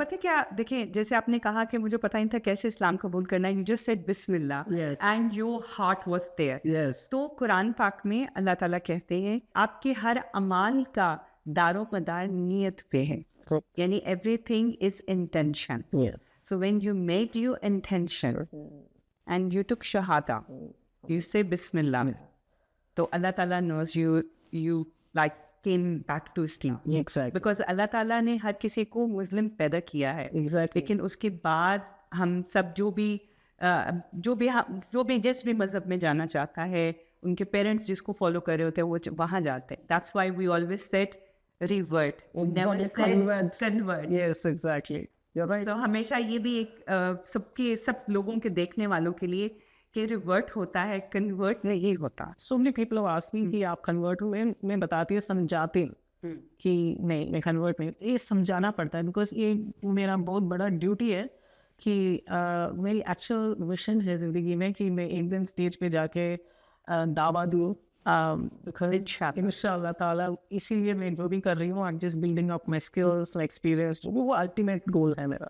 پتہ کیا دیکھیں، جیسے آپ نے کہا کہ مجھے پتہ نہیں تھا کیسے اسلام قبول کرنا ہے، یو جسٹ سیڈ بسم اللہ and your heart was there. تو قرآن پاک میں اللہ تعالیٰ کہتے ہیں آپ کے ہر عمال کا دار و مدار نیت پہ ہے، یعنی everything is intention. So when you made you intention and you took شہادہ، یو سے بسم اللہ، تو اللہ تعالیٰ knows you like came back to Islam. Because اللہ تعالیٰ نے ہر کسی کو مسلم پیدا کیا ہے، لیکن اس کے بعد ہم سب جو بھی جس بھی مذہب میں جانا چاہتا ہے، ان کے پیرنٹس جس کو فالو کر رہے ہوتے ہیں وہ وہاں جاتے ہیں. That's why we always said revert, never said convert. Yes, exactly. You're right. تو ہمیشہ یہ بھی ایک سب لوگوں کے دیکھنے والوں کے لیے کہ ریورٹ ہوتا ہے، کنورٹ نہیں ہوتا. So many people have asked me کہ آپ کنورٹ ہوئے، میں بتاتی ہوں سمجھاتے ہیں کہ نہیں میں کنورٹ نہیں. یہ سمجھانا پڑتا ہے بیکاز یہ میرا بہت بڑا ڈیوٹی ہے کہ میری ایکچوئل مشن ہے زندگی میں کہ میں ایک دن اسٹیج پہ جا کے دعویٰ دوں. ان شاء اللہ تعالیٰ اسی لیے میں جو بھی کر رہی ہوں، I'm just building up my skills, my experience. وہ الٹیمیٹ گول ہے میرا.